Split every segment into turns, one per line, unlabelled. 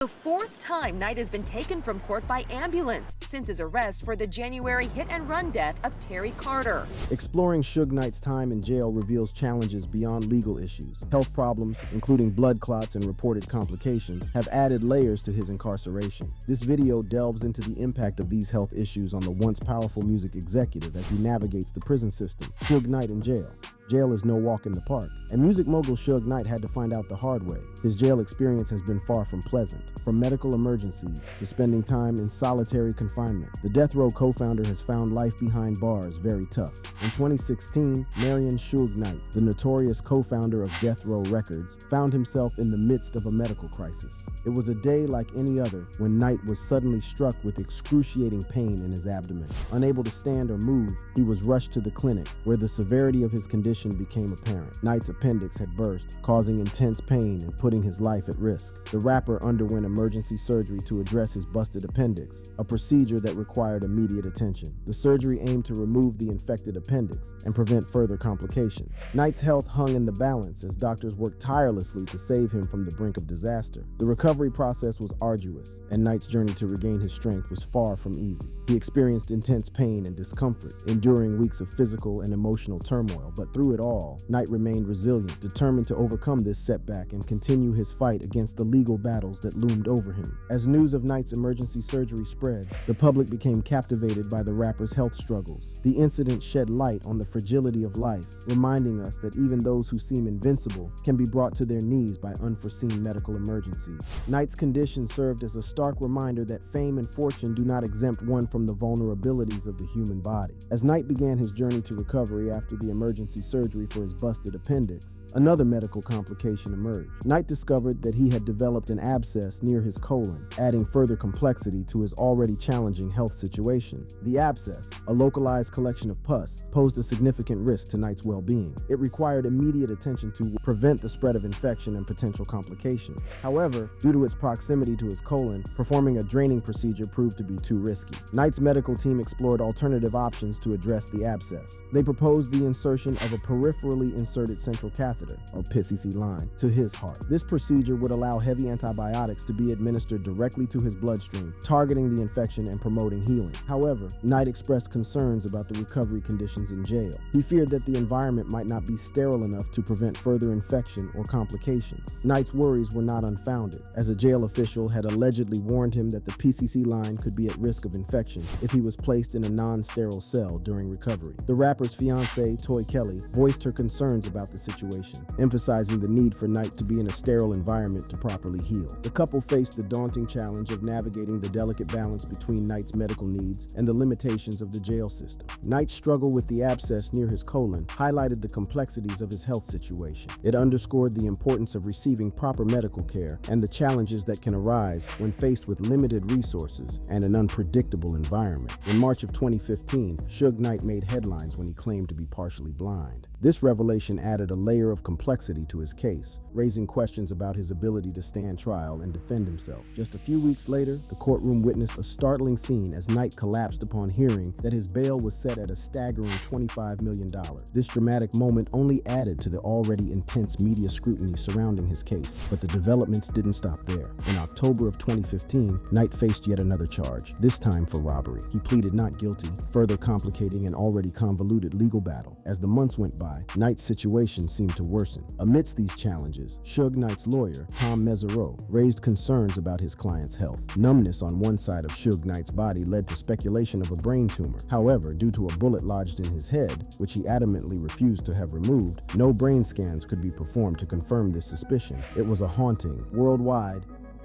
The fourth time Knight has been taken from court by ambulance since his arrest for the January hit-and-run death of Terry Carter.
Exploring Suge Knight's time in jail reveals challenges beyond legal issues. Health problems, including blood clots and reported complications, have added layers to his incarceration. This video delves into the impact of these health issues on the once powerful music executive as he navigates the prison system. Suge Knight in jail. Jail is no walk in the park, and music mogul Suge Knight had to find out the hard way. His jail experience has been far from pleasant. From medical emergencies to spending time in solitary confinement, the Death Row co-founder has found life behind bars very tough. In 2016, Marion Suge Knight, the notorious co-founder of Death Row Records, found himself in the midst of a medical crisis. It was a day like any other when Knight was suddenly struck with excruciating pain in his abdomen. Unable to stand or move, he was rushed to the clinic, where the severity of his condition became apparent. Knight's appendix had burst, causing intense pain and putting his life at risk. The rapper underwent emergency surgery to address his busted appendix, a procedure that required immediate attention. The surgery aimed to remove the infected appendix and prevent further complications. Knight's health hung in the balance as doctors worked tirelessly to save him from the brink of disaster. The recovery process was arduous, and Knight's journey to regain his strength was far from easy. He experienced intense pain and discomfort, enduring weeks of physical and emotional turmoil, but through it all, Knight remained resilient, determined to overcome this setback and continue his fight against the legal battles that loomed over him. As news of Knight's emergency surgery spread, the public became captivated by the rapper's health struggles. The incident shed light on the fragility of life, reminding us that even those who seem invincible can be brought to their knees by unforeseen medical emergencies. Knight's condition served as a stark reminder that fame and fortune do not exempt one from the vulnerabilities of the human body. As Knight began his journey to recovery after the emergency surgery for his busted appendix, another medical complication emerged. Knight discovered that he had developed an abscess near his colon, adding further complexity to his already challenging health situation. The abscess, a localized collection of pus, posed a significant risk to Knight's well-being. It required immediate attention to prevent the spread of infection and potential complications. However, due to its proximity to his colon, performing a draining procedure proved to be too risky. Knight's medical team explored alternative options to address the abscess. They proposed the insertion of a peripherally inserted central catheter, or PCC line, to his heart. This procedure would allow heavy antibiotics to be administered directly to his bloodstream, targeting the infection and promoting healing. However, Knight expressed concerns about the recovery conditions in jail. He feared that the environment might not be sterile enough to prevent further infection or complications. Knight's worries were not unfounded, as a jail official had allegedly warned him that the PCC line could be at risk of infection if he was placed in a non-sterile cell during recovery. The rapper's fiancée, Toy Kelly, voiced her concerns about the situation, emphasizing the need for Knight to be in a sterile environment to properly heal. The couple faced the daunting challenge of navigating the delicate balance between Knight's medical needs and the limitations of the jail system. Knight's struggle with the abscess near his colon highlighted the complexities of his health situation. It underscored the importance of receiving proper medical care and the challenges that can arise when faced with limited resources and an unpredictable environment. In March of 2015, Suge Knight made headlines when he claimed to be partially blind. This revelation added a layer of complexity to his case, raising questions about his ability to stand trial and defend himself. Just a few weeks later, the courtroom witnessed a startling scene as Knight collapsed upon hearing that his bail was set at a staggering $25 million. This dramatic moment only added to the already intense media scrutiny surrounding his case, but the developments didn't stop there. In October of 2015, Knight faced yet another charge, this time for robbery. He pleaded not guilty, further complicating an already convoluted legal battle. As the months went by, Knight's situation seemed to worsen. Amidst these challenges, Suge Knight's lawyer, Tom Mesereau, raised concerns about his client's health. Numbness on one side of Suge Knight's body led to speculation of a brain tumor. However, due to a bullet lodged in his head, which he adamantly refused to have removed, no brain scans could be performed to confirm this suspicion. It was a haunting. Worldwide,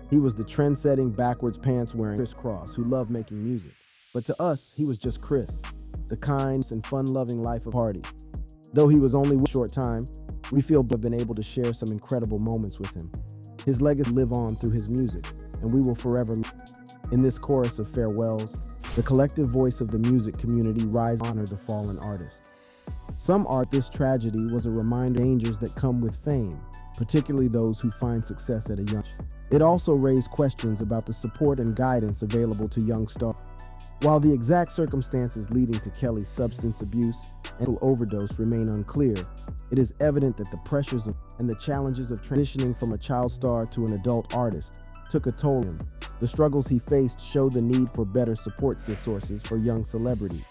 he was the trend-setting, backwards pants-wearing Chris Cross who loved making music. But to us, he was just Chris, the kind and fun-loving life of party. Though he was only a short time, we feel we've been able to share some incredible moments with him. His legacy live on through his music, and we will forever. In this chorus of farewells, the collective voice of the music community rise to honor the fallen artist. Some art this tragedy was a reminder of dangers that come with fame, particularly those who find success at a young age. It also raised questions about the support and guidance available to young stars. While the exact circumstances leading to Kelly's substance abuse and overdose remain unclear, it is evident that the pressures and the challenges of transitioning from a child star to an adult artist took a toll on him. The struggles he faced show the need for better support sources for young celebrities.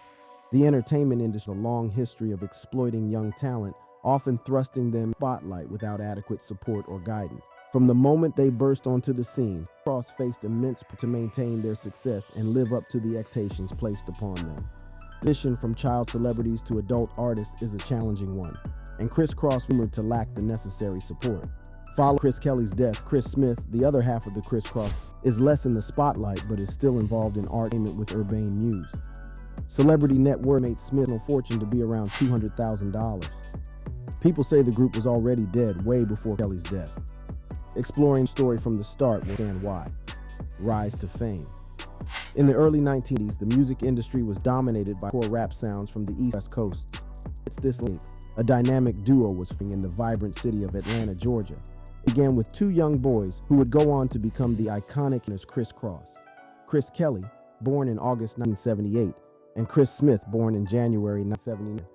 The entertainment industry has a long history of exploiting young talent, often thrusting them in the spotlight without adequate support or guidance. From the moment they burst onto the scene, Cross faced immense pressure to maintain their success and live up to the expectations placed upon them. The transition from child celebrities to adult artists is a challenging one, and Criss Cross rumored to lack the necessary support. Following Chris Kelly's death, Chris Smith, the other half of the Criss Cross, is less in the spotlight but is still involved in entertainment with Urbane Muse. Celebrity net worth made Smith a fortune to be around $200,000. People say the group was already dead way before Kelly's death. Exploring the story from the start will understand why. Rise to fame. In the early 1980s, the music industry was dominated by core rap sounds from the East West coasts. It's this link. A dynamic duo was formed in the vibrant city of Atlanta, Georgia. It began with two young boys who would go on to become the iconic Criss Cross. Chris Kelly, born in August 1978, and Chris Smith, born in January 1979,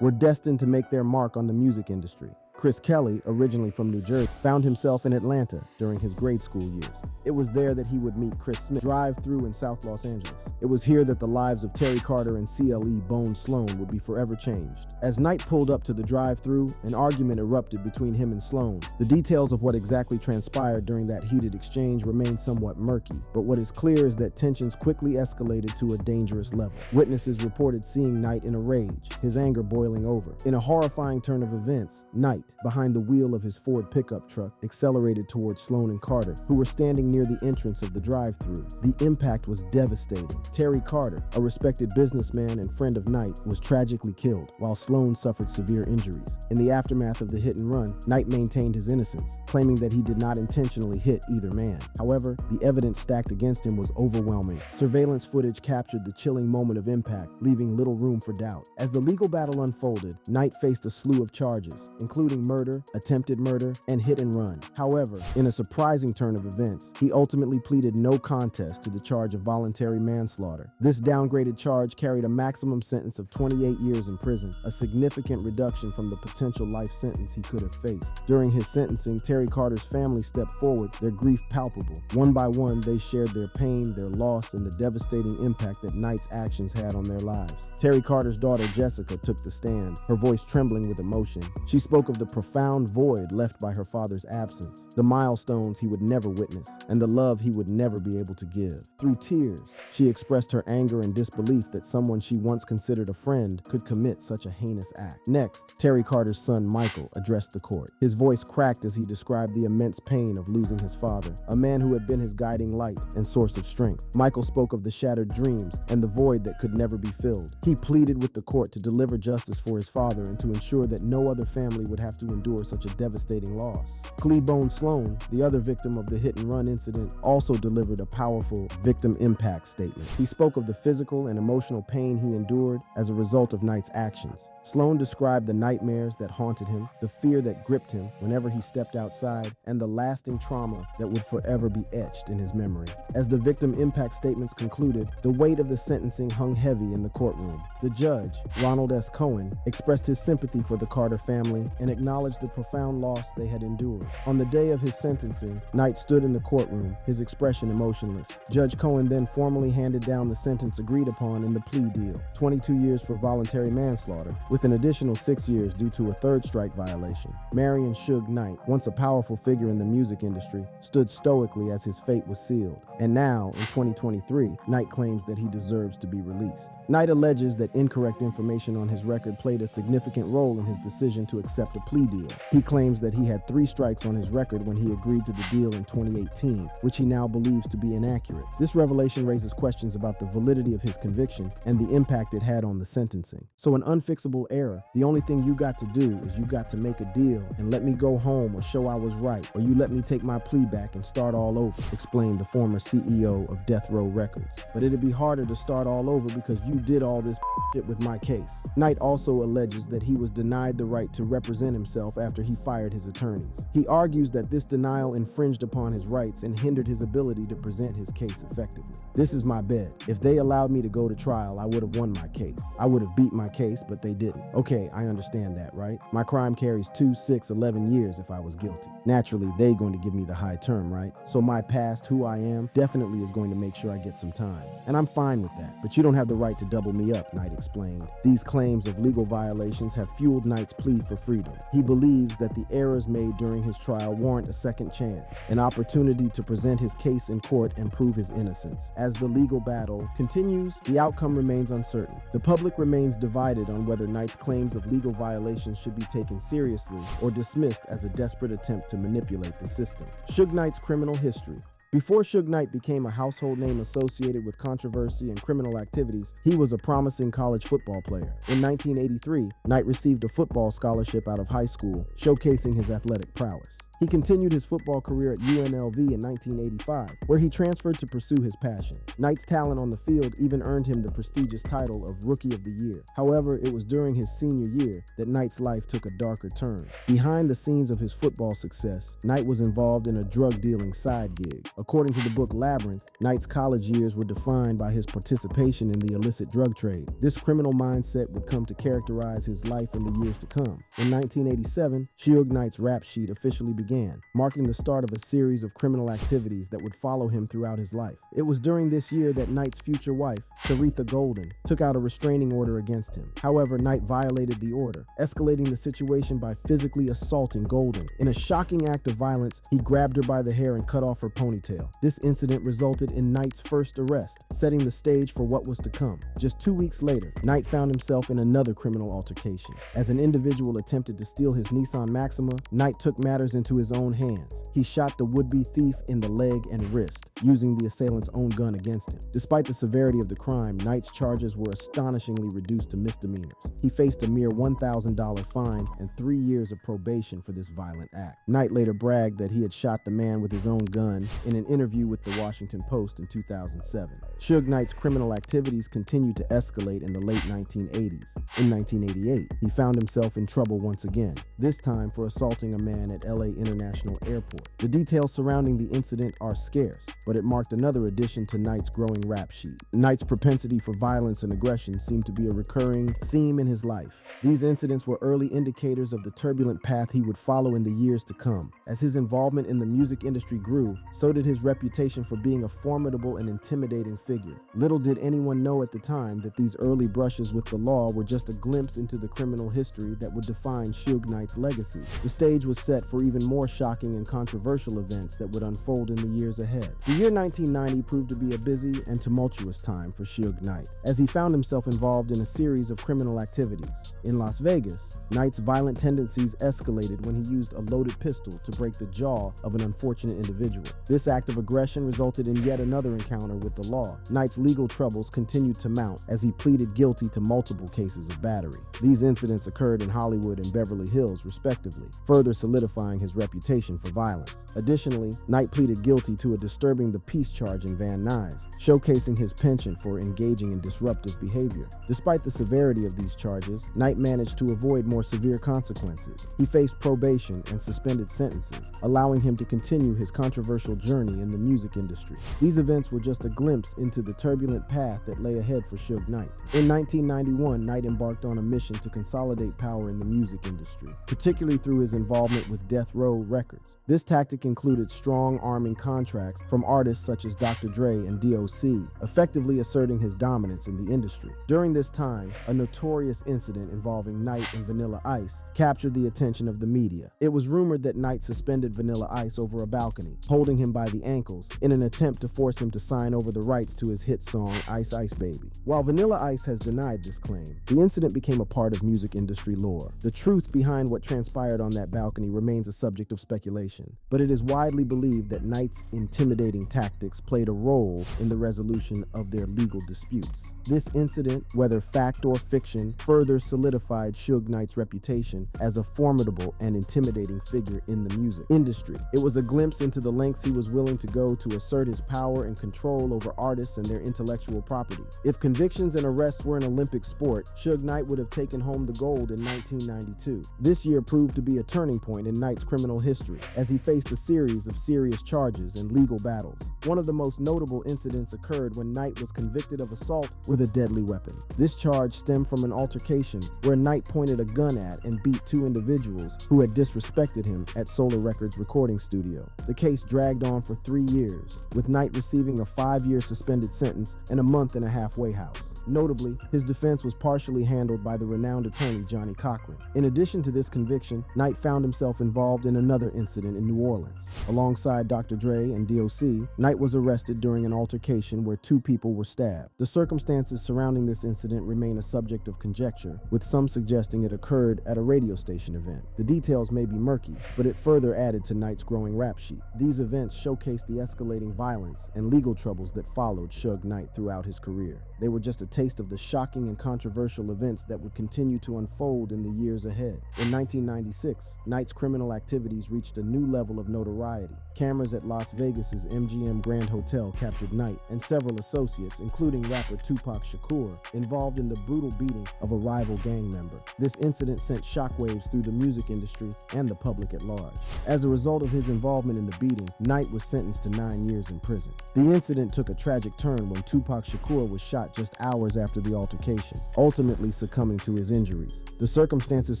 were destined to make their mark on the music industry. Chris Kelly, originally from New Jersey, found himself in Atlanta during his grade school years. It was there that he would meet Chris Smith, drive-through in South Los Angeles. It was here that the lives of Terry Carter and CLE Bone Sloan would be forever changed. As Knight pulled up to the drive-through, an argument erupted between him and Sloan. The details of what exactly transpired during that heated exchange remain somewhat murky, but what is clear is that tensions quickly escalated to a dangerous level. Witnesses reported seeing Knight in a rage, his anger boiling over. In a horrifying turn of events, Knight, behind the wheel of his Ford pickup truck, accelerated towards Sloan and Carter, who were standing near the entrance of the drive-thru. The impact was devastating. Terry Carter, a respected businessman and friend of Knight, was tragically killed, while Sloan suffered severe injuries. In the aftermath of the hit and run, Knight maintained his innocence, claiming that he did not intentionally hit either man. However, the evidence stacked against him was overwhelming. Surveillance footage captured the chilling moment of impact, leaving little room for doubt. As the legal battle unfolded, Knight faced a slew of charges, including murder, attempted murder, and hit and run. However, in a surprising turn of events, he ultimately pleaded no contest to the charge of voluntary manslaughter. This downgraded charge carried a maximum sentence of 28 years in prison, a significant reduction from the potential life sentence he could have faced. During his sentencing, Terry Carter's family stepped forward, their grief palpable. One by one, they shared their pain, their loss, and the devastating impact that Knight's actions had on their lives. Terry Carter's daughter, Jessica, took the stand, her voice trembling with emotion. She spoke of the profound void left by her father's absence, the milestones he would never witness, and the love he would never be able to give. Through tears, she expressed her anger and disbelief that someone she once considered a friend could commit such a heinous act. Next, Terry Carter's son, Michael, addressed the court. His voice cracked as he described the immense pain of losing his father, a man who had been his guiding light and source of strength. Michael spoke of the shattered dreams and the void that could never be filled. He pleaded with the court to deliver justice for his father and to ensure that no other family would have to endure such a devastating loss. Cleabone Sloan, the other victim of the hit and run incident, also delivered a powerful victim impact statement. He spoke of the physical and emotional pain he endured as a result of Knight's actions. Sloan described the nightmares that haunted him, the fear that gripped him whenever he stepped outside, and the lasting trauma that would forever be etched in his memory. As the victim impact statements concluded, the weight of the sentencing hung heavy in the courtroom. The judge, Ronald S. Cohen, expressed his sympathy for the Carter family and acknowledged the profound loss they had endured. On the day of his sentencing, Knight stood in the courtroom, his expression emotionless. Judge Cohen then formally handed down the sentence agreed upon in the plea deal: 22 years for voluntary manslaughter, with an additional 6 years due to a third strike violation. Marion Suge Knight, once a powerful figure in the music industry, stood stoically as his fate was sealed. And now, in 2023, Knight claims that he deserves to be released. Knight alleges that incorrect information on his record played a significant role in his decision to accept a plea deal. He claims that he had 3 strikes on his record when he agreed to the deal in 2018, which he now believes to be inaccurate. This revelation raises questions about the validity of his conviction and the impact it had on the sentencing. So an unfixable error, the only thing you got to do is you got to make a deal and let me go home or show I was right, or you let me take my plea back and start all over, explained the former CEO of Death Row Records. But it'd be harder to start all over because you did all this shit with my case. Knight also alleges that he was denied the right to represent himself himself after he fired his attorneys. He argues that this denial infringed upon his rights and hindered his ability to present his case effectively. "This is my bed. If they allowed me to go to trial, I would have won my case. I would have beat my case, but they didn't. Okay, I understand that, right? My crime carries 2, 6, 11 years if I was guilty. Naturally, they're going to give me the high term, right? So my past, who I am, definitely is going to make sure I get some time. And I'm fine with that. But you don't have the right to double me up," Knight explained. These claims of legal violations have fueled Knight's plea for freedom. He believes that the errors made during his trial warrant a second chance, an opportunity to present his case in court and prove his innocence. As the legal battle continues, the outcome remains uncertain. The public remains divided on whether Knight's claims of legal violations should be taken seriously or dismissed as a desperate attempt to manipulate the system. Suge Knight's criminal history. Before Suge Knight became a household name associated with controversy and criminal activities, he was a promising college football player. In 1983, Knight received a football scholarship out of high school, showcasing his athletic prowess. He continued his football career at UNLV in 1985, where he transferred to pursue his passion. Knight's talent on the field even earned him the prestigious title of Rookie of the Year. However, it was during his senior year that Knight's life took a darker turn. Behind the scenes of his football success, Knight was involved in a drug-dealing side gig. According to the book Labyrinth, Knight's college years were defined by his participation in the illicit drug trade. This criminal mindset would come to characterize his life in the years to come. In 1987, Suge Knight's rap sheet officially began, marking the start of a series of criminal activities that would follow him throughout his life. It was during this year that Knight's future wife, Sharitha Golden, took out a restraining order against him. However, Knight violated the order, escalating the situation by physically assaulting Golden. In a shocking act of violence, he grabbed her by the hair and cut off her ponytail. This incident resulted in Knight's first arrest, setting the stage for what was to come. Just 2 weeks later, Knight found himself in another criminal altercation. As an individual attempted to steal his Nissan Maxima, Knight took matters into his own hands. He shot the would-be thief in the leg and wrist, using the assailant's own gun against him. Despite the severity of the crime, Knight's charges were astonishingly reduced to misdemeanors. He faced a mere $1,000 fine and 3 years of probation for this violent act. Knight later bragged that he had shot the man with his own gun in an interview with the Washington Post in 2007. Suge Knight's criminal activities continued to escalate in the late 1980s. In 1988, he found himself in trouble once again, this time for assaulting a man at LA International Airport. The details surrounding the incident are scarce, but it marked another addition to Knight's growing rap sheet. Knight's propensity for violence and aggression seemed to be a recurring theme in his life. These incidents were early indicators of the turbulent path he would follow in the years to come. As his involvement in the music industry grew, so did his reputation for being a formidable and intimidating figure. Little did anyone know at the time that these early brushes with the law were just a glimpse into the criminal history that would define Suge Knight's legacy. The stage was set for even more shocking and controversial events that would unfold in the years ahead. The year 1990 proved to be a busy and tumultuous time for Suge Knight, as he found himself involved in a series of criminal activities. In Las Vegas, Knight's violent tendencies escalated when he used a loaded pistol to break the jaw of an unfortunate individual. This act of aggression resulted in yet another encounter with the law. Knight's legal troubles continued to mount as he pleaded guilty to multiple cases of battery. These incidents occurred in Hollywood and Beverly Hills, respectively, further solidifying his reputation for violence. Additionally, Knight pleaded guilty to a disturbing the peace charge in Van Nuys, showcasing his penchant for engaging in disruptive behavior. Despite the severity of these charges, Knight managed to avoid more severe consequences. He faced probation and suspended sentences, allowing him to continue his controversial journey in the music industry. These events were just a glimpse into the turbulent path that lay ahead for Suge Knight. In 1991, Knight embarked on a mission to consolidate power in the music industry, particularly through his involvement with Death Row Records. This tactic included strong-arming contracts from artists such as Dr. Dre and D.O.C., effectively asserting his dominance in the industry. During this time, a notorious incident involving Knight and Vanilla Ice captured the attention of the media. It was rumored that Knight suspended Vanilla Ice over a balcony, holding him by the ankles in an attempt to force him to sign over the rights to his hit song Ice Ice Baby. While Vanilla Ice has denied this claim, the incident became a part of music industry lore. The truth behind what transpired on that balcony remains a subject subject of speculation, but it is widely believed that Knight's intimidating tactics played a role in the resolution of their legal disputes. This incident, whether fact or fiction, further solidified Suge Knight's reputation as a formidable and intimidating figure in the music industry. It was a glimpse into the lengths he was willing to go to assert his power and control over artists and their intellectual property. If convictions and arrests were an Olympic sport, Suge Knight would have taken home the gold in 1992. This year proved to be a turning point in Knight's criminal history, as he faced a series of serious charges and legal battles. One of the most notable incidents occurred when Knight was convicted of assault with a deadly weapon. This charge stemmed from an altercation where Knight pointed a gun at and beat two individuals who had disrespected him at Solar Records recording studio. The case dragged on for 3 years, with Knight receiving a 5-year suspended sentence and a month in a halfway house. Notably, his defense was partially handled by the renowned attorney Johnny Cochran. In addition to this conviction, Knight found himself involved in another incident in New Orleans. Alongside Dr. Dre and DOC, Knight was arrested during an altercation where 2 people were stabbed. The circumstances surrounding this incident remain a subject of conjecture, with some suggesting it occurred at a radio station event. The details may be murky, but it further added to Knight's growing rap sheet. These events showcased the escalating violence and legal troubles that followed Suge Knight throughout his career. They were just a taste of the shocking and controversial events that would continue to unfold in the years ahead. In 1996, Knight's criminal activities reached a new level of notoriety. Cameras at Las Vegas's MGM Grand Hotel captured Knight and several associates, including rapper Tupac Shakur, involved in the brutal beating of a rival gang member. This incident sent shockwaves through the music industry and the public at large. As a result of his involvement in the beating, Knight was sentenced to 9 years in prison. The incident took a tragic turn when Tupac Shakur was shot just hours after the altercation, ultimately succumbing to his injuries. The circumstances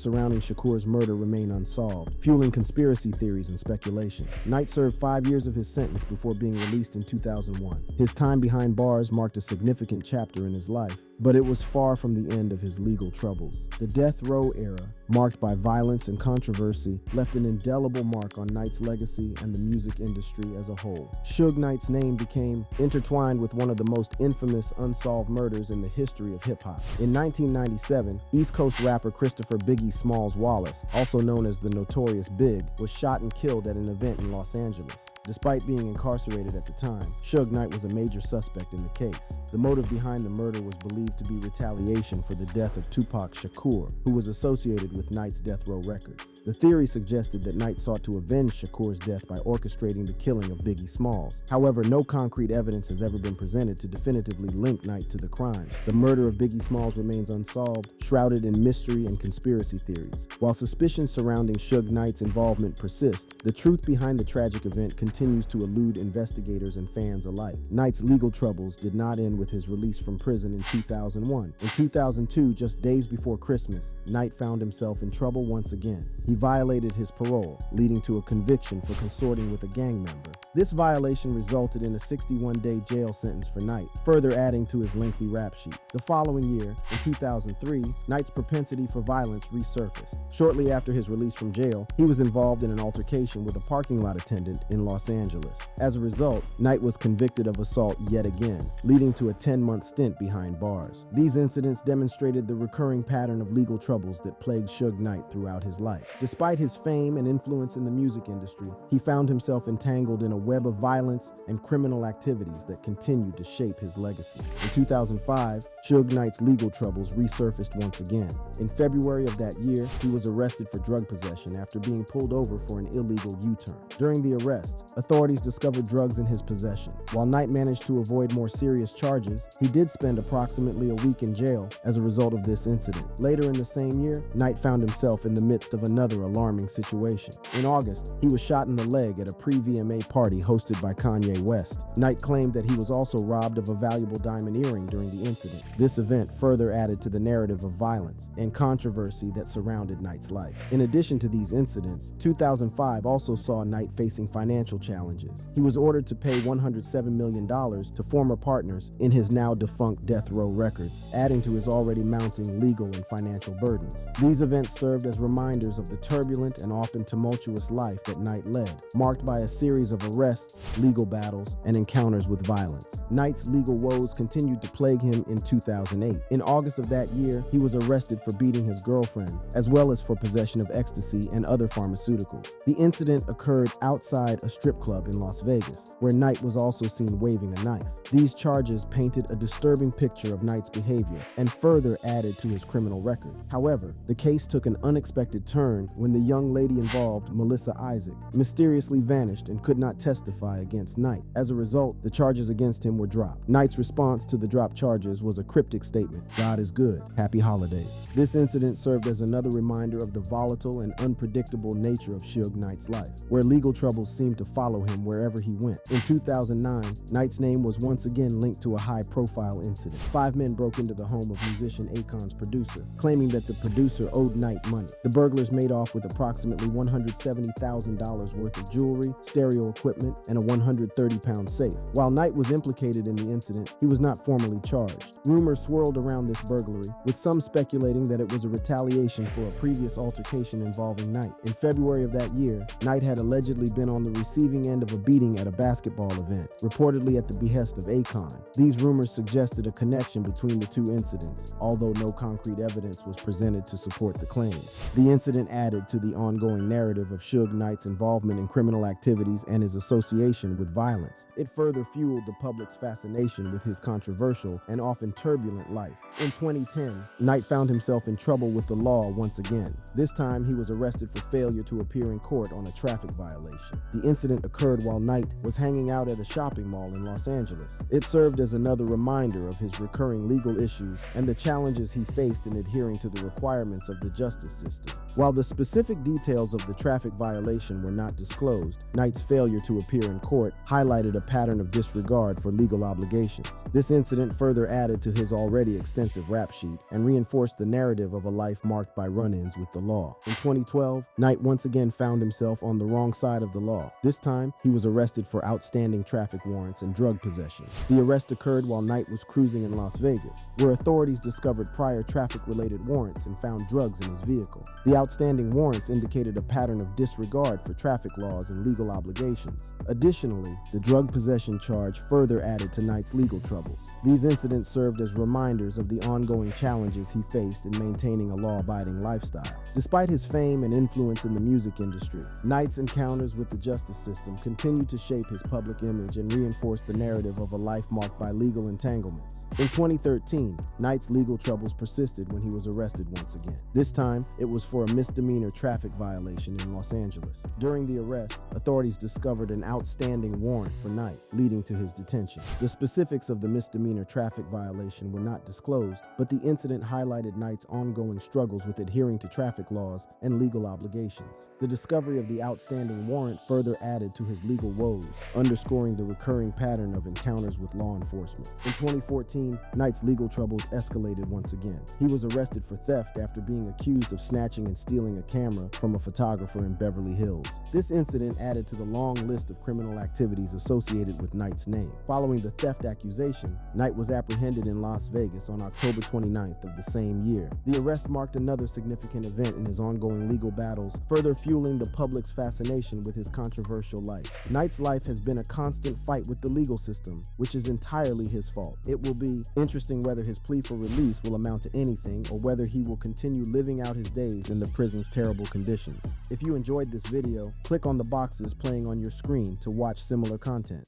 surrounding Shakur's murder remain unsolved, fueling conspiracy theories and speculation. Knight served 5 years of his sentence before being released in 2001. His time behind bars marked a significant chapter in his life, but it was far from the end of his legal troubles. The death row era, marked by violence and controversy, left an indelible mark on Knight's legacy and the music industry as a whole. Suge Knight's name became intertwined with one of the most infamous unsolved murders in the history of hip-hop. In 1997, East Coast rapper Christopher Biggie Smalls Wallace, also known as the Notorious Big, was shot and killed at an event in Los Angeles. Despite being incarcerated at the time, Suge Knight was a major suspect in the case. The motive behind the murder was believed to be retaliation for the death of Tupac Shakur, who was associated with Knight's Death Row Records. The theory suggested that Knight sought to avenge Shakur's death by orchestrating the killing of Biggie Smalls. However, no concrete evidence has ever been presented to definitively link Knight to the crime. The murder of Biggie Smalls remains unsolved, shrouded in mystery and conspiracy theories. While suspicions surrounding Suge Knight's involvement persist, the truth behind the tragic event continues to elude investigators and fans alike. Knight's legal troubles did not end with his release from prison in 2001. In 2002, just days before Christmas, Knight found himself in trouble once again. He violated his parole, leading to a conviction for consorting with a gang member. This violation resulted in a 61-day jail sentence for Knight, further adding to his lengthy rap sheet. The following year, in 2003, Knight's propensity for violence resurfaced. Shortly after his release from jail, he was involved in an altercation with a parking lot attendant in Los Angeles. As a result, Knight was convicted of assault yet again, leading to a 10-month stint behind bars. These incidents demonstrated the recurring pattern of legal troubles that plagued Suge Knight throughout his life. Despite his fame and influence in the music industry, he found himself entangled in a web of violence and criminal activities that continued to shape his legacy. In 2005, Suge Knight's legal troubles resurfaced once again. In February of that year, he was arrested for drug possession after being pulled over for an illegal U-turn. During the arrest, authorities discovered drugs in his possession. While Knight managed to avoid more serious charges, he did spend approximately a week in jail as a result of this incident. Later in the same year, Knight found himself in the midst of another alarming situation. In August, he was shot in the leg at a pre-VMA party hosted by Kanye West. Knight claimed that he was also robbed of a valuable diamond earring during the incident. This event further added to the narrative of violence and controversy that surrounded Knight's life. In addition to these incidents, 2005 also saw Knight facing financial challenges. He was ordered to pay $107 million to former partners in his now defunct Death Row Records, adding to his already mounting legal and financial burdens. These events events served as reminders of the turbulent and often tumultuous life that Knight led, marked by a series of arrests, legal battles, and encounters with violence. Knight's legal woes continued to plague him in 2008. In August of that year, he was arrested for beating his girlfriend, as well as for possession of ecstasy and other pharmaceuticals. The incident occurred outside a strip club in Las Vegas, where Knight was also seen waving a knife. These charges painted a disturbing picture of Knight's behavior and further added to his criminal record. However, the case took an unexpected turn when the young lady involved, Melissa Isaac, mysteriously vanished and could not testify against Knight. As a result, the charges against him were dropped. Knight's response to the dropped charges was a cryptic statement: "God is good. Happy holidays." This incident served as another reminder of the volatile and unpredictable nature of Suge Knight's life, where legal troubles seemed to follow him wherever he went. In 2009, Knight's name was once again linked to a high-profile incident. 5 men broke into the home of musician Akon's producer, claiming that the producer owed Knight money. The burglars made off with approximately $170,000 worth of jewelry, stereo equipment, and a 130-pound safe. While Knight was implicated in the incident, he was not formally charged. Rumors swirled around this burglary, with some speculating that it was a retaliation for a previous altercation involving Knight. In February of that year, Knight had allegedly been on the receiving end of a beating at a basketball event, reportedly at the behest of Akon. These rumors suggested a connection between the two incidents, although no concrete evidence was presented to support the claims. The incident added to the ongoing narrative of Suge Knight's involvement in criminal activities and his association with violence. It further fueled the public's fascination with his controversial and often turbulent life. In 2010, Knight found himself in trouble with the law once again. This time, he was arrested for failure to appear in court on a traffic violation. The incident occurred while Knight was hanging out at a shopping mall in Los Angeles. It served as another reminder of his recurring legal issues and the challenges he faced in adhering to the requirements of the justice system. While the specific details of the traffic violation were not disclosed, Knight's failure to appear in court highlighted a pattern of disregard for legal obligations. This incident further added to his already extensive rap sheet and reinforced the narrative of a life marked by run-ins with the law. In 2012, Knight once again found himself on the wrong side of the law. This time, he was arrested for outstanding traffic warrants and drug possession. The arrest occurred while Knight was cruising in Las Vegas, where authorities discovered prior traffic-related warrants and found drugs in his vehicle. The outstanding warrants indicated a pattern of disregard for traffic laws and legal obligations. Additionally, the drug possession charge further added to Knight's legal troubles. These incidents served as reminders of the ongoing challenges he faced in maintaining a law-abiding lifestyle. Despite his fame and influence in the music industry, Knight's encounters with the justice system continued to shape his public image and reinforce the narrative of a life marked by legal entanglements. In 2013, Knight's legal troubles persisted when he was arrested once again. This time, it was for a misdemeanor traffic violation in Los Angeles. During the arrest, authorities discovered an outstanding warrant for Knight, leading to his detention. The specifics of the misdemeanor traffic violation were not disclosed, but the incident highlighted Knight's ongoing struggles with adhering to traffic laws and legal obligations. The discovery of the outstanding warrant further added to his legal woes, underscoring the recurring pattern of encounters with law enforcement. In 2014, Knight's legal troubles escalated once again. He was arrested for theft after being accused of snatching and stealing a camera from a photographer in Beverly Hills. This incident added to the long list of criminal activities associated with Knight's name. Following the theft accusation, Knight was apprehended in Las Vegas on October 29th of the same year. The arrest marked another significant event in his ongoing legal battles, further fueling the public's fascination with his controversial life. Knight's life has been a constant fight with the legal system, which is entirely his fault. It will be interesting whether his plea for release will amount to anything or whether he will continue living out his days in the prison's terrible conditions. If you enjoyed this video, click on the boxes playing on your screen to watch similar content.